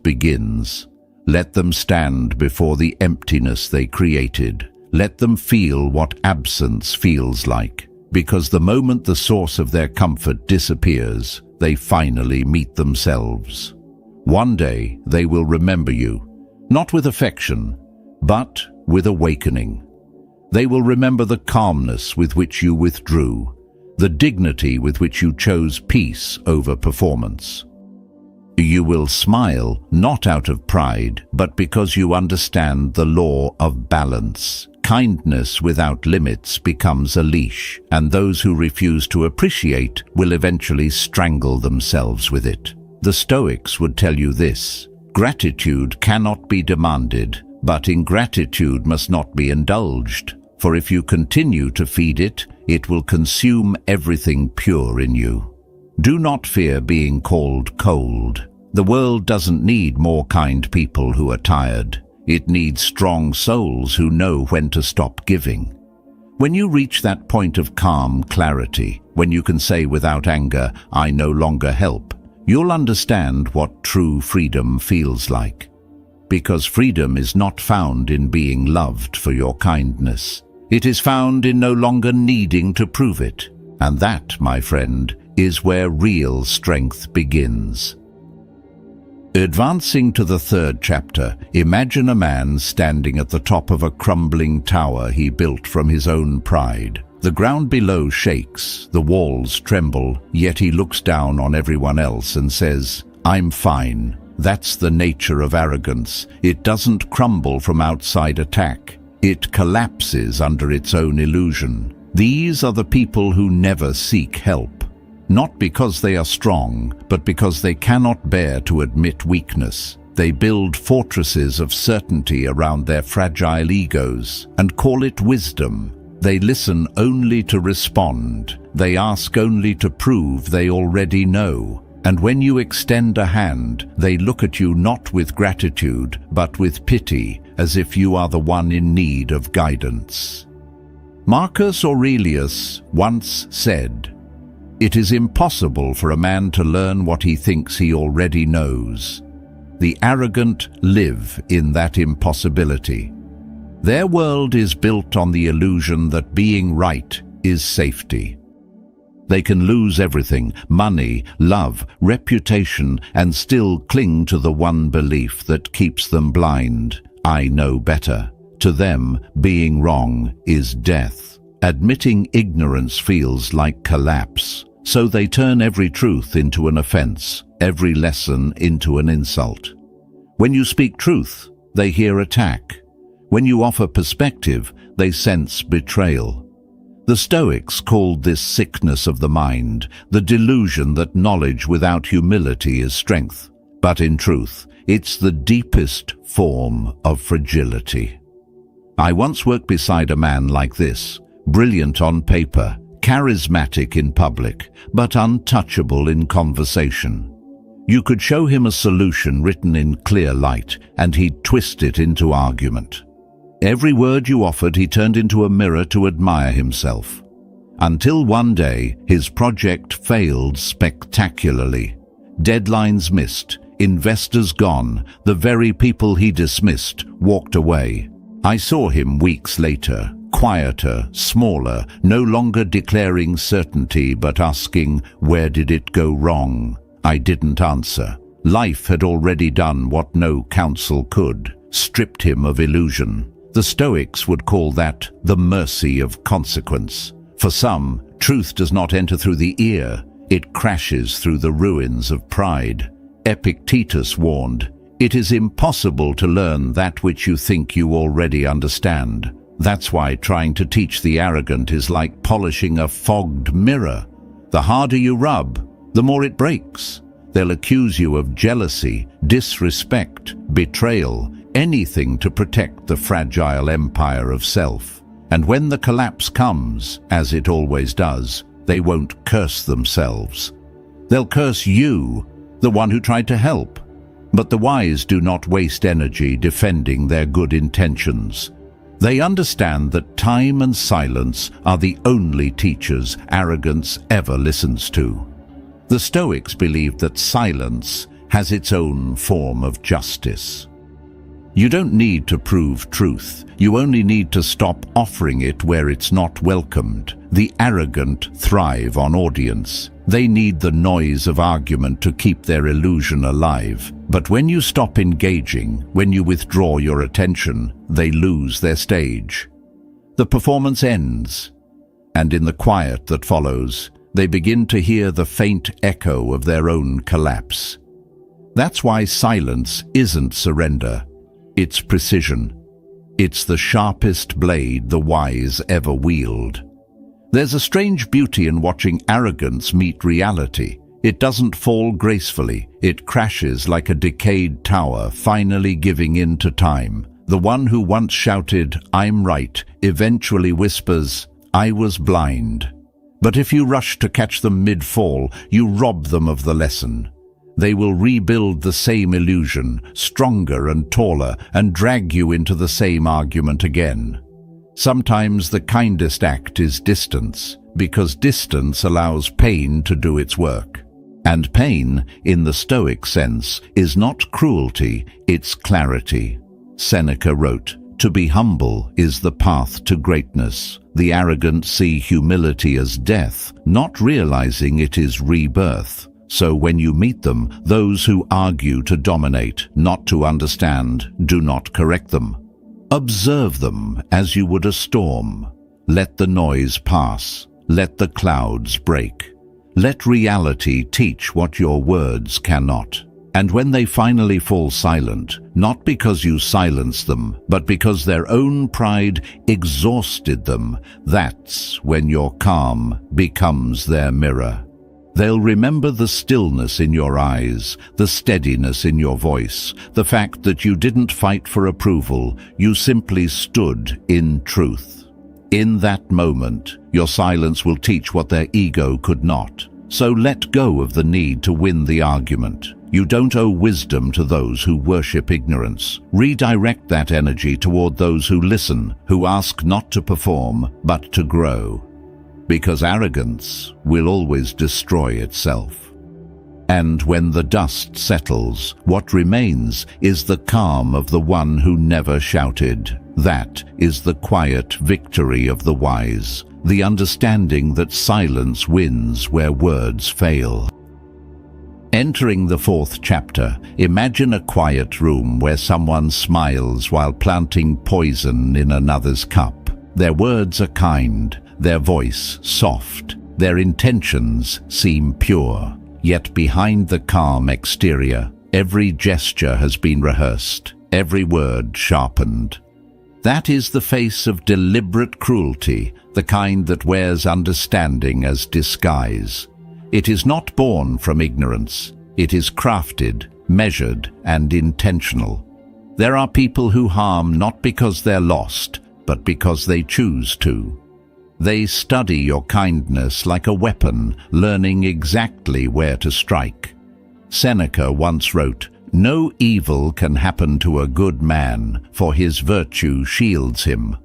begins. Let them stand before the emptiness they created. Let them feel what absence feels like, because the moment the source of their comfort disappears, they finally meet themselves. One day they will remember you, not with affection, but with awakening. They will remember the calmness with which you withdrew, the dignity with which you chose peace over performance. You will smile not out of pride, but because you understand the law of balance. Kindness without limits becomes a leash, and those who refuse to appreciate will eventually strangle themselves with it. The Stoics would tell you this: gratitude cannot be demanded, but ingratitude must not be indulged. For if you continue to feed it, it will consume everything pure in you. Do not fear being called cold. The world doesn't need more kind people who are tired. It needs strong souls who know when to stop giving. When you reach that point of calm clarity, when you can say without anger, "I no longer help," you'll understand what true freedom feels like. Because freedom is not found in being loved for your kindness. It is found in no longer needing to prove it. And that, my friend, is where real strength begins. Advancing to the third chapter, imagine a man standing at the top of a crumbling tower he built from his own pride. The ground below shakes, the walls tremble, yet he looks down on everyone else and says, "I'm fine." That's the nature of arrogance. It doesn't crumble from outside attack. It collapses under its own illusion. These are the people who never seek help. Not because they are strong, but because they cannot bear to admit weakness. They build fortresses of certainty around their fragile egos and call it wisdom. They listen only to respond. They ask only to prove they already know. And when you extend a hand, they look at you not with gratitude, but with pity, as if you are the one in need of guidance. Marcus Aurelius once said, "It is impossible for a man to learn what he thinks he already knows. The arrogant live in that impossibility. Their world is built on the illusion that being right is safety. They can lose everything, money, love, reputation, and still cling to the one belief that keeps them blind. I know better. To them, being wrong is death. Admitting ignorance feels like collapse. So they turn every truth into an offense, every lesson into an insult. When you speak truth, they hear attack. When you offer perspective, they sense betrayal. The Stoics called this sickness of the mind, the delusion that knowledge without humility is strength. But in truth, it's the deepest form of fragility. I once worked beside a man like this, brilliant on paper, charismatic in public, but untouchable in conversation. You could show him a solution written in clear light, and he'd twist it into argument. Every word you offered he turned into a mirror to admire himself. Until one day, his project failed spectacularly. Deadlines missed, investors gone, the very people he dismissed walked away. I saw him weeks later, quieter, smaller, no longer declaring certainty but asking, "Where did it go wrong?" I didn't answer. Life had already done what no counsel could, stripped him of illusion. The Stoics would call that the mercy of consequence. For some, truth does not enter through the ear, it crashes through the ruins of pride. Epictetus warned, "It is impossible to learn that which you think you already understand." That's why trying to teach the arrogant is like polishing a fogged mirror. The harder you rub, the more it breaks. They'll accuse you of jealousy, disrespect, betrayal, anything to protect the fragile empire of self. And when the collapse comes, as it always does, they won't curse themselves. They'll curse you, the one who tried to help. But the wise do not waste energy defending their good intentions. They understand that time and silence are the only teachers arrogance ever listens to. The Stoics believed that silence has its own form of justice. You don't need to prove truth. You only need to stop offering it where it's not welcomed. The arrogant thrive on audience. They need the noise of argument to keep their illusion alive. But when you stop engaging, when you withdraw your attention, they lose their stage. The performance ends, and in the quiet that follows, they begin to hear the faint echo of their own collapse. That's why silence isn't surrender. It's precision. It's the sharpest blade the wise ever wield. There's a strange beauty in watching arrogance meet reality. It doesn't fall gracefully. It crashes like a decayed tower, finally giving in to time. The one who once shouted, "I'm right," eventually whispers, "I was blind." But if you rush to catch them mid-fall, you rob them of the lesson. They will rebuild the same illusion, stronger and taller, and drag you into the same argument again. Sometimes the kindest act is distance, because distance allows pain to do its work. And pain, in the Stoic sense, is not cruelty, it's clarity. Seneca wrote, "To be humble is the path to greatness." The arrogant see humility as death, not realizing it is rebirth. So when you meet them, those who argue to dominate, not to understand, do not correct them. Observe them as you would a storm. Let the noise pass. Let the clouds break. Let reality teach what your words cannot. And when they finally fall silent, not because you silenced them, but because their own pride exhausted them, that's when your calm becomes their mirror. They'll remember the stillness in your eyes, the steadiness in your voice, the fact that you didn't fight for approval, you simply stood in truth. In that moment, your silence will teach what their ego could not. So let go of the need to win the argument. You don't owe wisdom to those who worship ignorance. Redirect that energy toward those who listen, who ask not to perform, but to grow. Because arrogance will always destroy itself. And when the dust settles, what remains is the calm of the one who never shouted. That is the quiet victory of the wise, the understanding that silence wins where words fail. Entering the fourth chapter, imagine a quiet room where someone smiles while planting poison in another's cup. Their words are kind, their voice soft, their intentions seem pure. Yet behind the calm exterior, every gesture has been rehearsed, every word sharpened. That is the face of deliberate cruelty, the kind that wears understanding as disguise. It is not born from ignorance. It is crafted, measured, and intentional. There are people who harm not because they're lost, but because they choose to. They study your kindness like a weapon, learning exactly where to strike. Seneca once wrote, "No evil can happen to a good man, for his virtue shields him."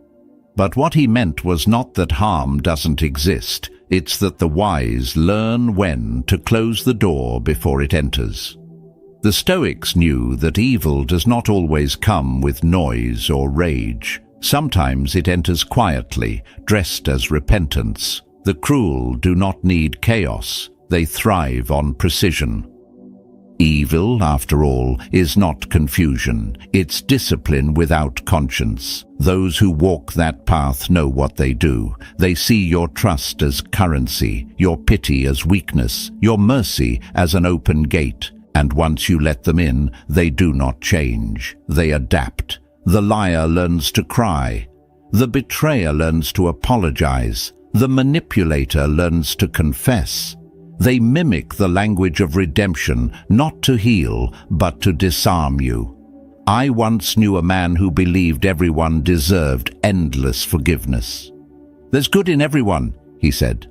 But what he meant was not that harm doesn't exist, it's that the wise learn when to close the door before it enters. The Stoics knew that evil does not always come with noise or rage. Sometimes it enters quietly, dressed as repentance. The cruel do not need chaos, they thrive on precision. Evil, after all, is not confusion, it's discipline without conscience. Those who walk that path know what they do. They see your trust as currency, your pity as weakness, your mercy as an open gate. And once you let them in, they do not change, they adapt. The liar learns to cry. The betrayer learns to apologize. The manipulator learns to confess. They mimic the language of redemption, not to heal, but to disarm you. I once knew a man who believed everyone deserved endless forgiveness. "There's good in everyone," he said.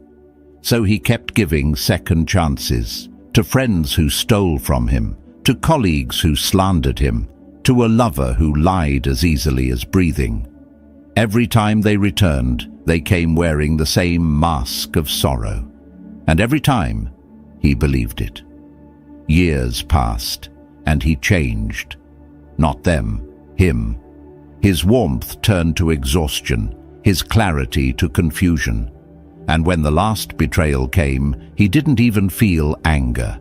So he kept giving second chances. To friends who stole from him, to colleagues who slandered him, to a lover who lied as easily as breathing. Every time they returned, they came wearing the same mask of sorrow. And every time, he believed it. Years passed, and he changed. Not them, him. His warmth turned to exhaustion, his clarity to confusion. And when the last betrayal came, he didn't even feel anger,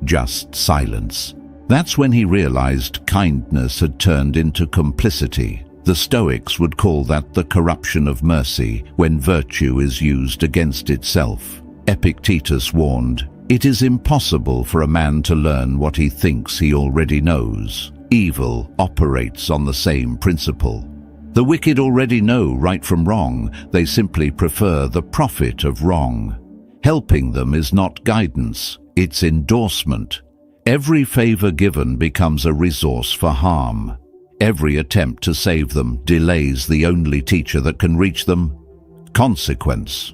just silence. That's when he realized kindness had turned into complicity. The Stoics would call that the corruption of mercy, when virtue is used against itself. Epictetus warned, "It is impossible for a man to learn what he thinks he already knows." Evil operates on the same principle. The wicked already know right from wrong, they simply prefer the profit of wrong. Helping them is not guidance, it's endorsement. Every favor given becomes a resource for harm. Every attempt to save them delays the only teacher that can reach them: consequence.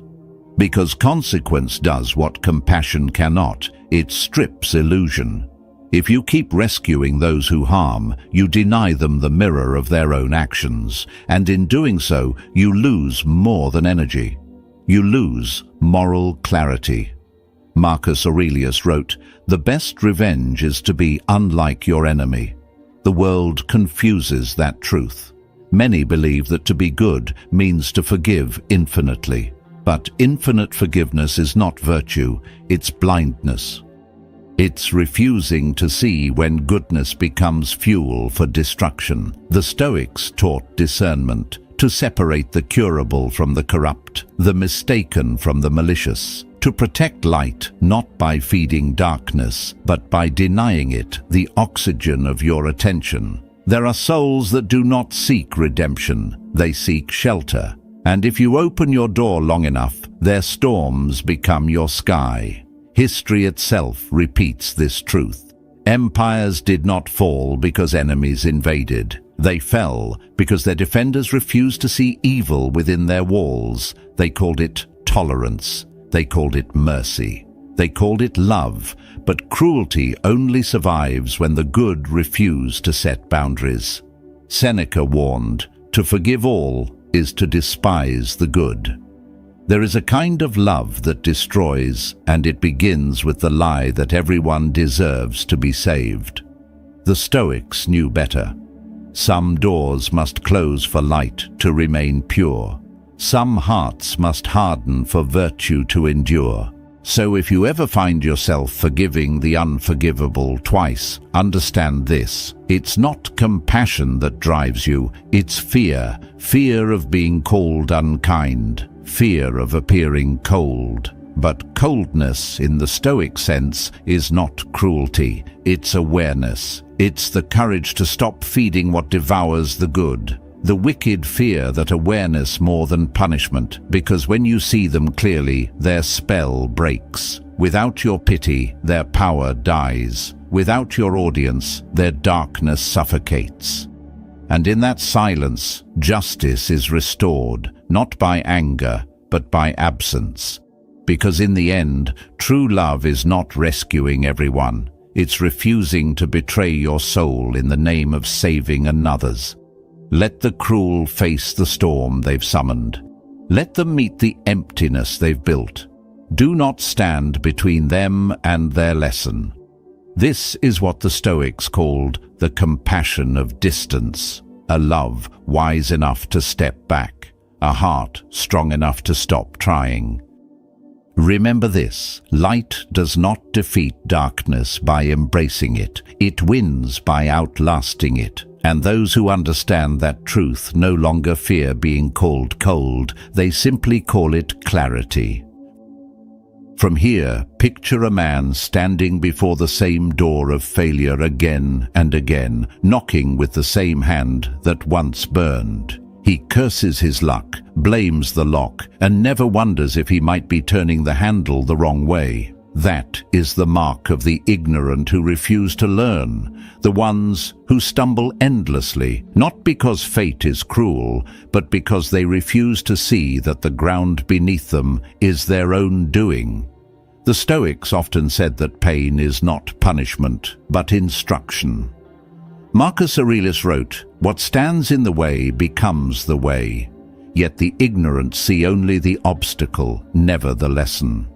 Because consequence does what compassion cannot, it strips illusion. If you keep rescuing those who harm, you deny them the mirror of their own actions, and in doing so, you lose more than energy. You lose moral clarity. Marcus Aurelius wrote, "The best revenge is to be unlike your enemy." The world confuses that truth. Many believe that to be good means to forgive infinitely. But infinite forgiveness is not virtue, it's blindness. It's refusing to see when goodness becomes fuel for destruction. The Stoics taught discernment, to separate the curable from the corrupt, the mistaken from the malicious, to protect light not by feeding darkness, but by denying it the oxygen of your attention. There are souls that do not seek redemption, they seek shelter. And if you open your door long enough, their storms become your sky. History itself repeats this truth. Empires did not fall because enemies invaded. They fell because their defenders refused to see evil within their walls. They called it tolerance. They called it mercy. They called it love. But cruelty only survives when the good refuse to set boundaries. Seneca warned, "To forgive all is to despise the good." There is a kind of love that destroys, and it begins with the lie that everyone deserves to be saved. The Stoics knew better. Some doors must close for light to remain pure. Some hearts must harden for virtue to endure. So if you ever find yourself forgiving the unforgivable twice, understand this: it's not compassion that drives you, it's fear. Fear of being called unkind, fear of appearing cold. But coldness, in the Stoic sense, is not cruelty, it's awareness. It's the courage to stop feeding what devours the good. The wicked fear that awareness more than punishment, because when you see them clearly, their spell breaks. Without your pity, their power dies. Without your audience, their darkness suffocates. And in that silence, justice is restored, not by anger, but by absence. Because in the end, true love is not rescuing everyone. It's refusing to betray your soul in the name of saving another's. Let the cruel face the storm they've summoned. Let them meet the emptiness they've built. Do not stand between them and their lesson. This is what the Stoics called the compassion of distance, a love wise enough to step back, a heart strong enough to stop trying. Remember this: light does not defeat darkness by embracing it. It wins by outlasting it. And those who understand that truth no longer fear being called cold, they simply call it clarity. From here, picture a man standing before the same door of failure again and again, knocking with the same hand that once burned. He curses his luck, blames the lock, and never wonders if he might be turning the handle the wrong way. That is the mark of the ignorant who refuse to learn, the ones who stumble endlessly, not because fate is cruel, but because they refuse to see that the ground beneath them is their own doing. The Stoics often said that pain is not punishment, but instruction. Marcus Aurelius wrote, "What stands in the way becomes the way, yet the ignorant see only the obstacle, never the lesson."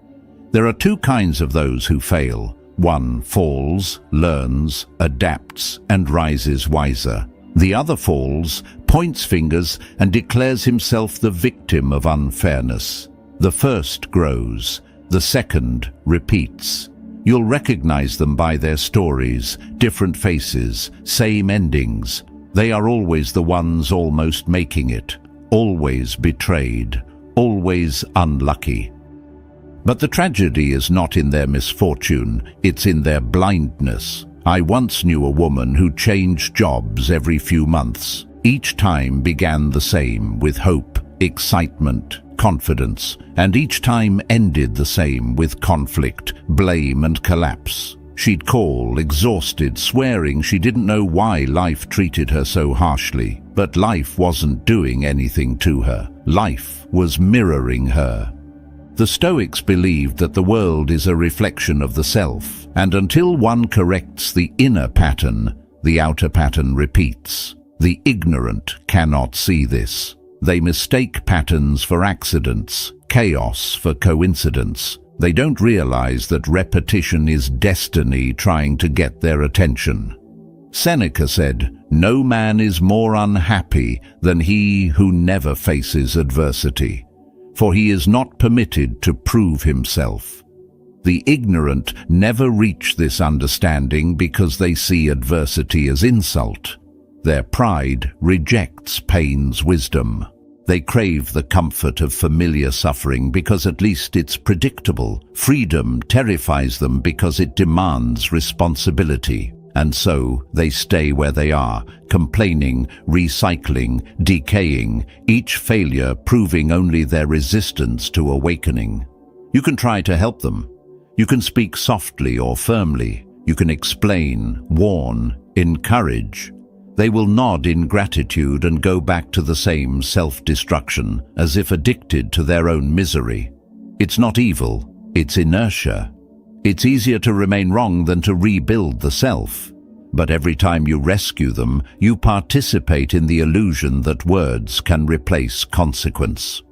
There are two kinds of those who fail: One falls, learns, adapts, and rises wiser. The other falls, points fingers, and declares himself the victim of unfairness. The first grows, the second repeats. You'll recognize them by their stories, different faces, same endings. They are always the ones almost making it, always betrayed, always unlucky. But the tragedy is not in their misfortune, it's in their blindness. I once knew a woman who changed jobs every few months. Each time began the same, with hope, excitement, confidence, and each time ended the same, with conflict, blame, and collapse. She'd call, exhausted, swearing she didn't know why life treated her so harshly. But life wasn't doing anything to her. Life was mirroring her. The Stoics believed that the world is a reflection of the self, and until one corrects the inner pattern, the outer pattern repeats. The ignorant cannot see this. They mistake patterns for accidents, chaos for coincidence. They don't realize that repetition is destiny trying to get their attention. Seneca said, "No man is more unhappy than he who never faces adversity, for he is not permitted to prove himself." The ignorant never reach this understanding because they see adversity as insult. Their pride rejects pain's wisdom. They crave the comfort of familiar suffering because at least it's predictable. Freedom terrifies them because it demands responsibility. And so they stay where they are, complaining, recycling, decaying, each failure proving only their resistance to awakening. You can try to help them. You can speak softly or firmly. You can explain, warn, encourage. They will nod in gratitude and go back to the same self-destruction, as if addicted to their own misery. It's not evil, it's inertia. It's easier to remain wrong than to rebuild the self. But every time you rescue them, you participate in the illusion that words can replace consequence.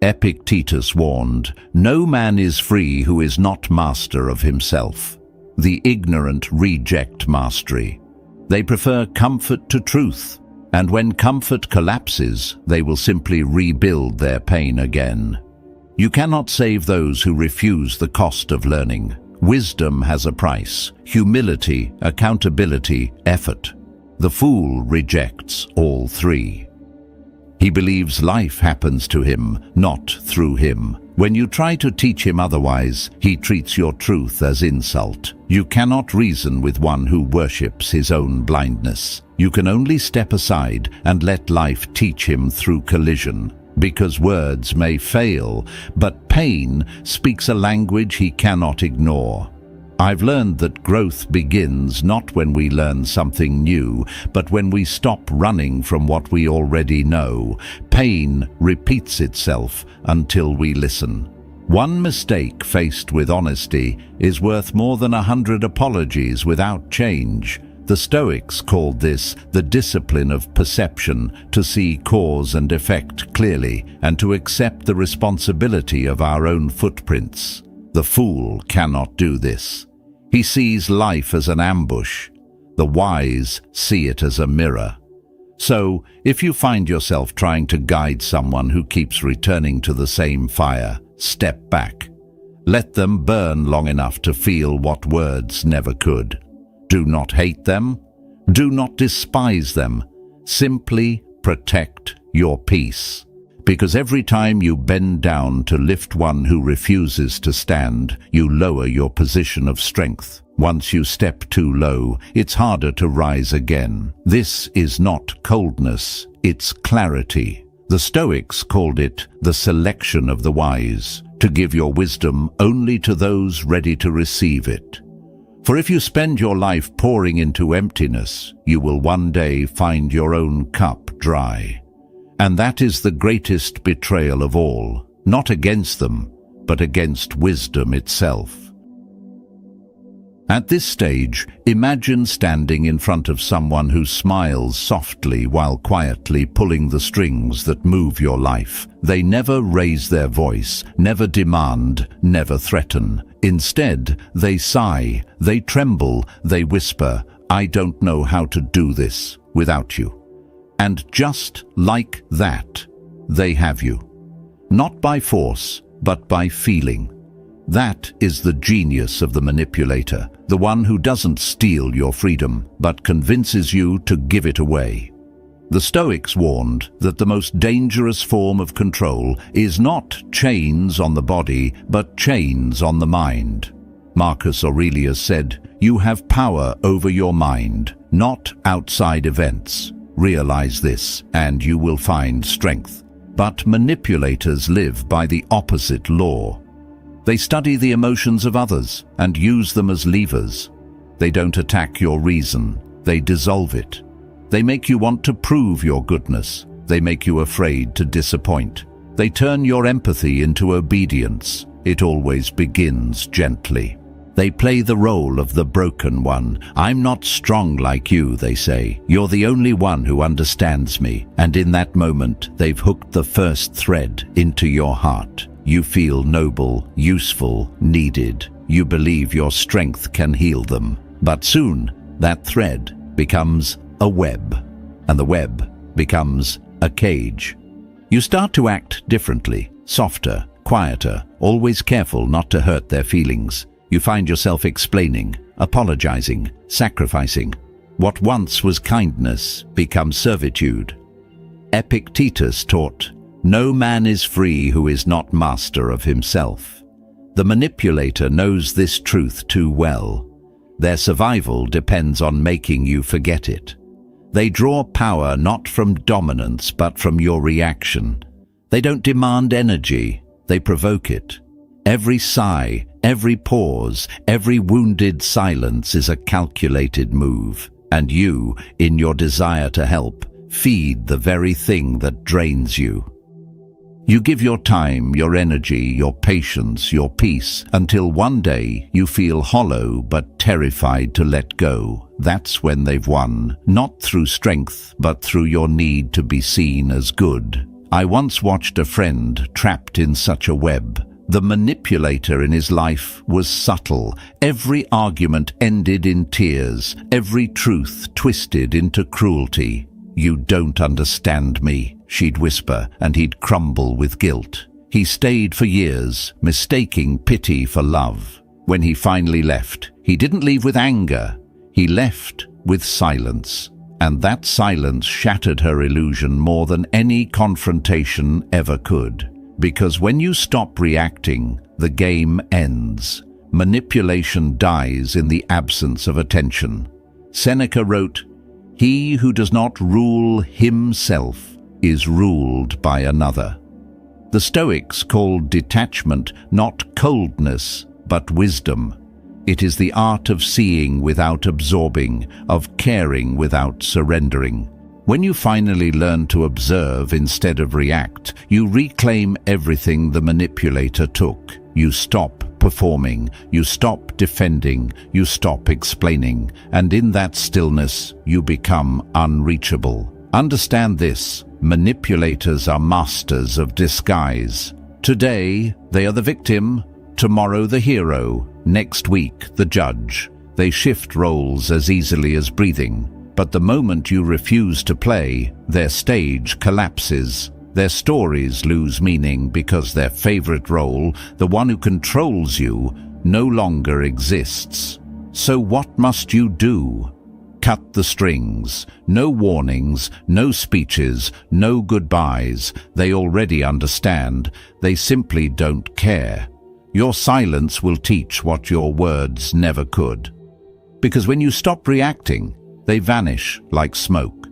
Epictetus warned, "No man is free who is not master of himself." The ignorant reject mastery. They prefer comfort to truth, and when comfort collapses, they will simply rebuild their pain again. You cannot save those who refuse the cost of learning. Wisdom has a price: humility, accountability, effort. The fool rejects all three. He believes life happens to him, not through him. When you try to teach him otherwise, he treats your truth as insult. You cannot reason with one who worships his own blindness. You can only step aside and let life teach him through collision. Because words may fail, but pain speaks a language he cannot ignore. I've learned that growth begins not when we learn something new, but when we stop running from what we already know. Pain repeats itself until we listen. One mistake faced with honesty is worth more than 100 apologies without change. The Stoics called this the discipline of perception, to see cause and effect clearly, and to accept the responsibility of our own footprints. The fool cannot do this. He sees life as an ambush. The wise see it as a mirror. So, if you find yourself trying to guide someone who keeps returning to the same fire, step back. Let them burn long enough to feel what words never could. Do not hate them. Do not despise them. Simply protect your peace. Because every time you bend down to lift one who refuses to stand, you lower your position of strength. Once you step too low, it's harder to rise again. This is not coldness, it's clarity. The Stoics called it the selection of the wise, to give your wisdom only to those ready to receive it. For if you spend your life pouring into emptiness, you will one day find your own cup dry. And that is the greatest betrayal of all, not against them, but against wisdom itself. At this stage, imagine standing in front of someone who smiles softly while quietly pulling the strings that move your life. They never raise their voice, never demand, never threaten. Instead, they sigh, they tremble, they whisper, "I don't know how to do this without you." And just like that, they have you. Not by force, but by feeling. That is the genius of the manipulator, the one who doesn't steal your freedom, but convinces you to give it away. The Stoics warned that the most dangerous form of control is not chains on the body, but chains on the mind. Marcus Aurelius said, "You have power over your mind, not outside events. Realize this, and you will find strength." But manipulators live by the opposite law. They study the emotions of others and use them as levers. They don't attack your reason, they dissolve it. They make you want to prove your goodness. They make you afraid to disappoint. They turn your empathy into obedience. It always begins gently. They play the role of the broken one. "I'm not strong like you," they say. "You're the only one who understands me." And in that moment, they've hooked the first thread into your heart. You feel noble, useful, needed. You believe your strength can heal them. But soon, that thread becomes a web, and the web becomes a cage. You start to act differently, softer, quieter, always careful not to hurt their feelings. You find yourself explaining, apologizing, sacrificing. What once was kindness becomes servitude. Epictetus taught, "No man is free who is not master of himself." The manipulator knows this truth too well. Their survival depends on making you forget it. They draw power not from dominance but from your reaction. They don't demand energy, they provoke it. Every sigh, every pause, every wounded silence is a calculated move. And you, in your desire to help, feed the very thing that drains you. You give your time, your energy, your patience, your peace, until one day you feel hollow but terrified to let go. That's when they've won, not through strength, but through your need to be seen as good. I once watched a friend trapped in such a web. The manipulator in his life was subtle. Every argument ended in tears, every truth twisted into cruelty. "You don't understand me," she'd whisper, and he'd crumble with guilt. He stayed for years, mistaking pity for love. When he finally left, he didn't leave with anger. He left with silence. And that silence shattered her illusion more than any confrontation ever could. Because when you stop reacting, the game ends. Manipulation dies in the absence of attention. Seneca wrote, "He who does not rule himself is ruled by another." The Stoics called detachment not coldness, but wisdom. It is the art of seeing without absorbing, of caring without surrendering. When you finally learn to observe instead of react, you reclaim everything the manipulator took. You stop performing, you stop defending, you stop explaining, and in that stillness, you become unreachable. Understand this: manipulators are masters of disguise. Today, they are the victim, tomorrow the hero, next week the judge. They shift roles as easily as breathing. But the moment you refuse to play, their stage collapses. Their stories lose meaning because their favorite role, the one who controls you, no longer exists. So what must you do? Cut the strings. No warnings, no speeches, no goodbyes. They already understand. They simply don't care. Your silence will teach what your words never could. Because when you stop reacting, they vanish like smoke.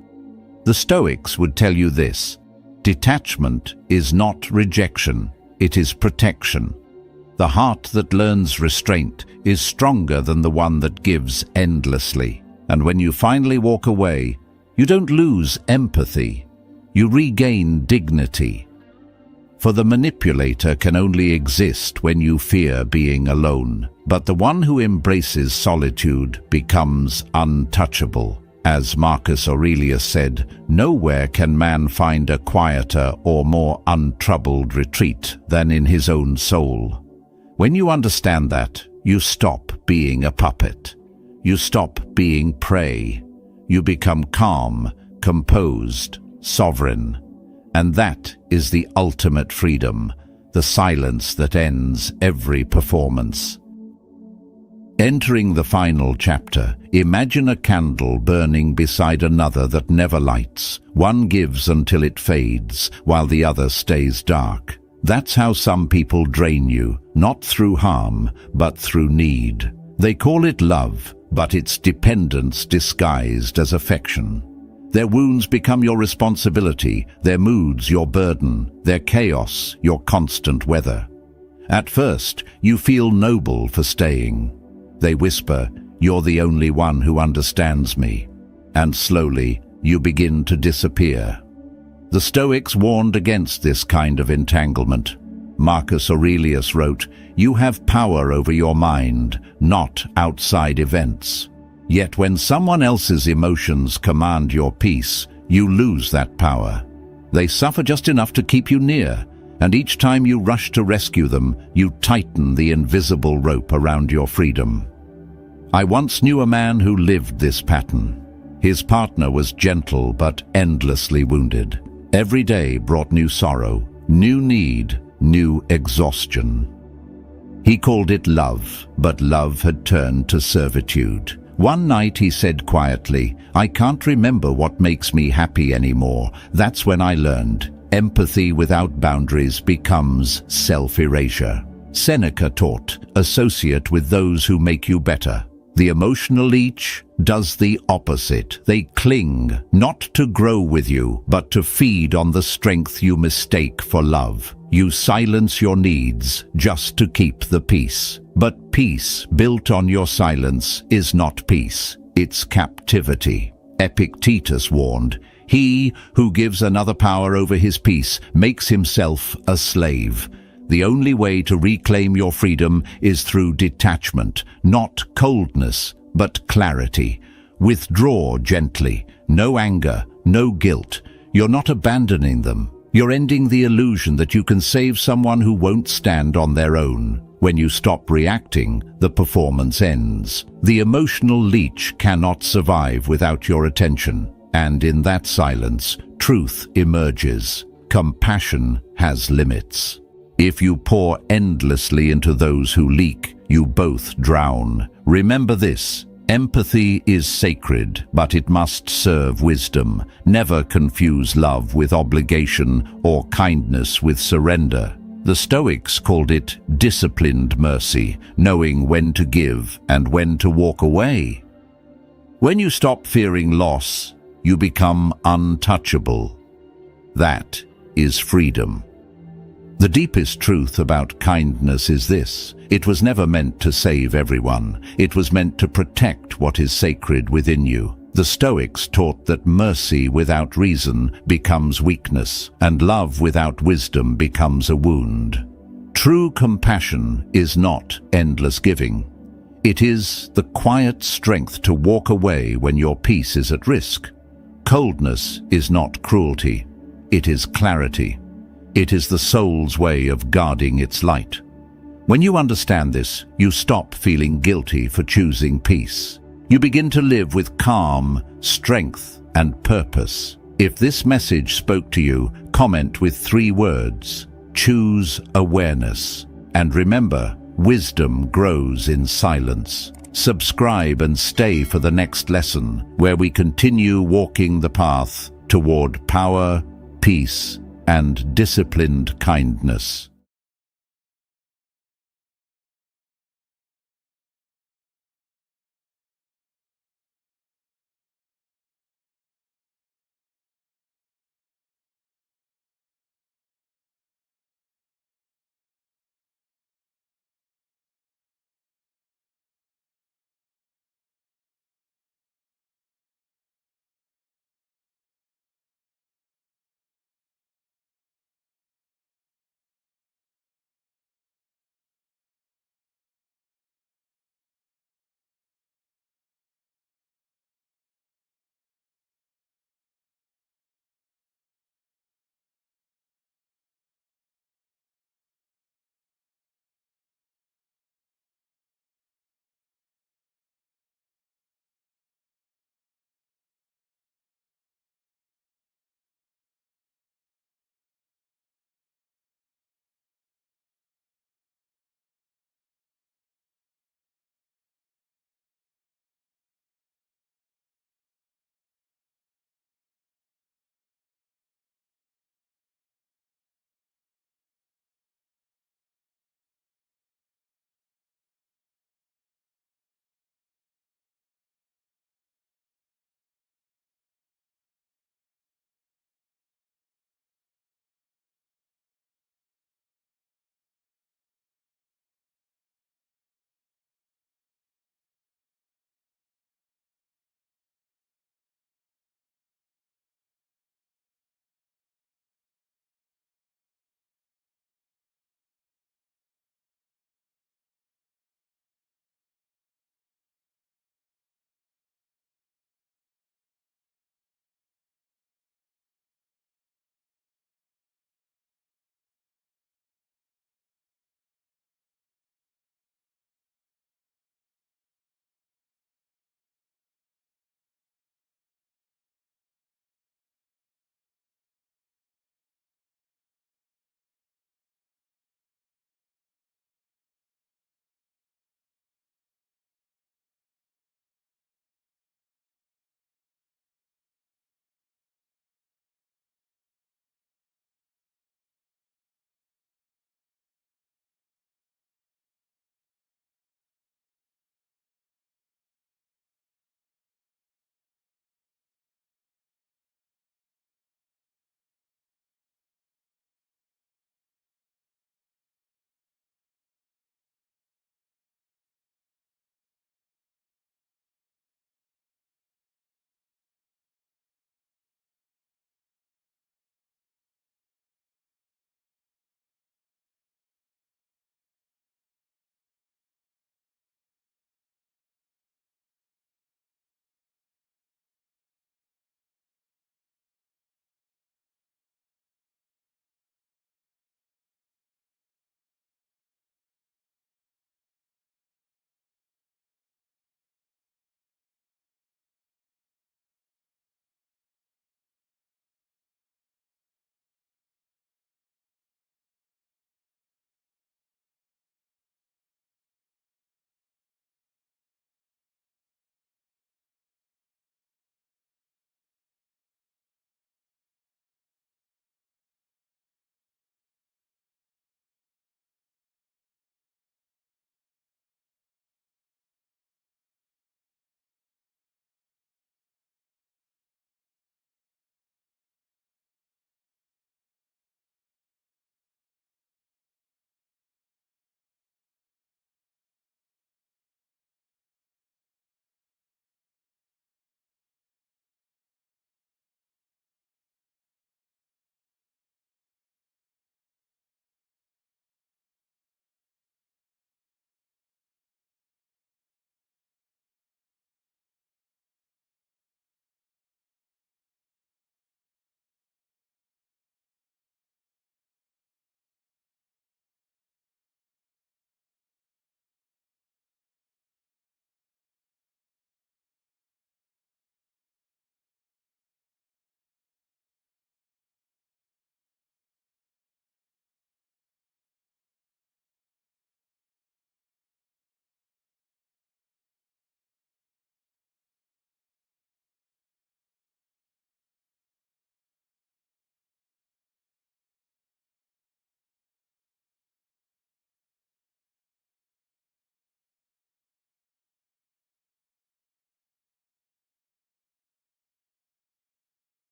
The Stoics would tell you this: detachment is not rejection, it is protection. The heart that learns restraint is stronger than the one that gives endlessly. And when you finally walk away, you don't lose empathy, you regain dignity. For the manipulator can only exist when you fear being alone. But the one who embraces solitude becomes untouchable. As Marcus Aurelius said, "Nowhere can man find a quieter or more untroubled retreat than in his own soul." When you understand that, you stop being a puppet. You stop being prey. You become calm, composed, sovereign. And that is the ultimate freedom, the silence that ends every performance. Entering the final chapter, imagine a candle burning beside another that never lights. One gives until it fades, while the other stays dark. That's how some people drain you, not through harm, but through need. They call it love, but it's dependence disguised as affection. Their wounds become your responsibility, their moods your burden, their chaos your constant weather. At first, you feel noble for staying. They whisper, "You're the only one who understands me." And slowly, you begin to disappear. The Stoics warned against this kind of entanglement. Marcus Aurelius wrote, "You have power over your mind, not outside events." Yet when someone else's emotions command your peace, you lose that power. They suffer just enough to keep you near, and each time you rush to rescue them, you tighten the invisible rope around your freedom. I once knew a man who lived this pattern. His partner was gentle but endlessly wounded. Every day brought new sorrow, new need, new exhaustion. He called it love, but love had turned to servitude. One night he said quietly, "I can't remember what makes me happy anymore. That's when I learned. Empathy without boundaries becomes self-erasure." Seneca taught, "Associate with those who make you better." The emotional leech does the opposite. They cling, not to grow with you, but to feed on the strength you mistake for love. You silence your needs just to keep the peace. But peace built on your silence is not peace, it's captivity. Epictetus warned, "He who gives another power over his peace makes himself a slave." The only way to reclaim your freedom is through detachment, not coldness, but clarity. Withdraw gently, no anger, no guilt. You're not abandoning them. You're ending the illusion that you can save someone who won't stand on their own. When you stop reacting, the performance ends. The emotional leech cannot survive without your attention. And in that silence, truth emerges. Compassion has limits. If you pour endlessly into those who leak, you both drown. Remember this. Empathy is sacred, but it must serve wisdom. Never confuse love with obligation or kindness with surrender. The Stoics called it disciplined mercy, knowing when to give and when to walk away. When you stop fearing loss, you become untouchable. That is freedom. The deepest truth about kindness is this: it was never meant to save everyone. It was meant to protect what is sacred within you. The Stoics taught that mercy without reason becomes weakness, and love without wisdom becomes a wound. True compassion is not endless giving. It is the quiet strength to walk away when your peace is at risk. Coldness is not cruelty. It is clarity. It is the soul's way of guarding its light. When you understand this, you stop feeling guilty for choosing peace. You begin to live with calm, strength, and purpose. If this message spoke to you, comment with 3 words: choose awareness. And remember, wisdom grows in silence. Subscribe and stay for the next lesson, where we continue walking the path toward power, peace, and disciplined kindness.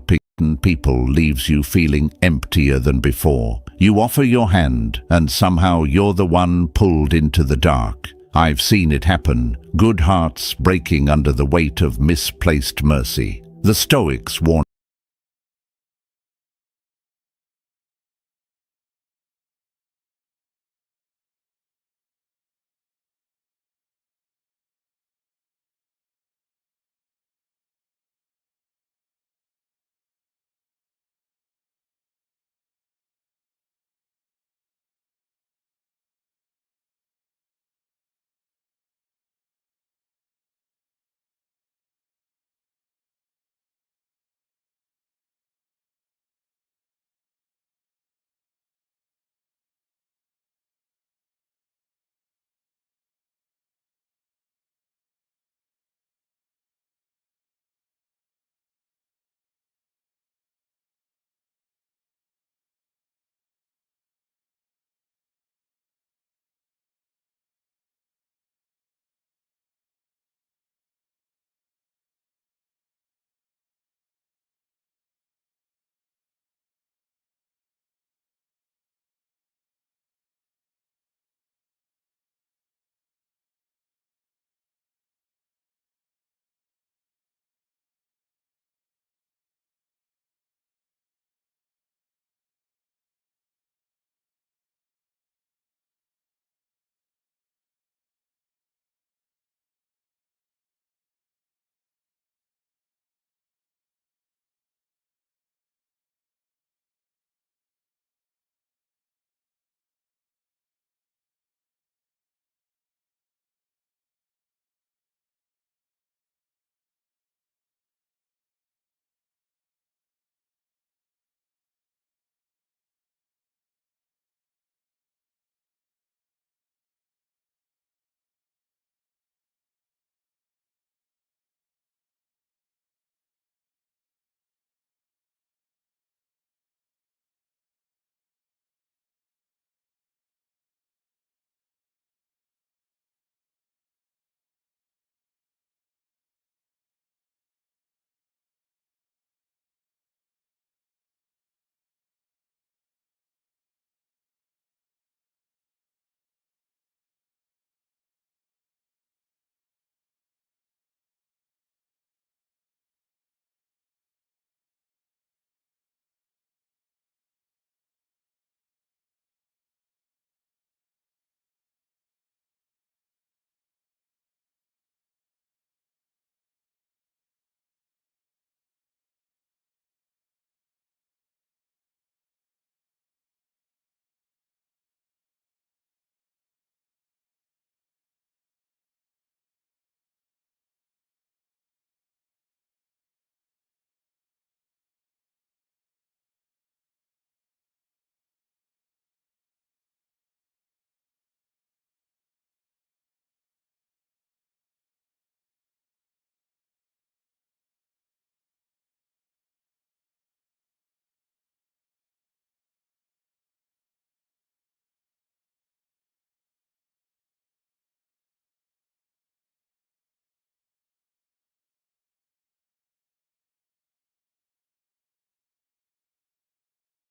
picking people leaves you feeling emptier than before. You offer your hand, and somehow you're the one pulled into the dark. I've seen it happen, good hearts breaking under the weight of misplaced mercy. The Stoics warn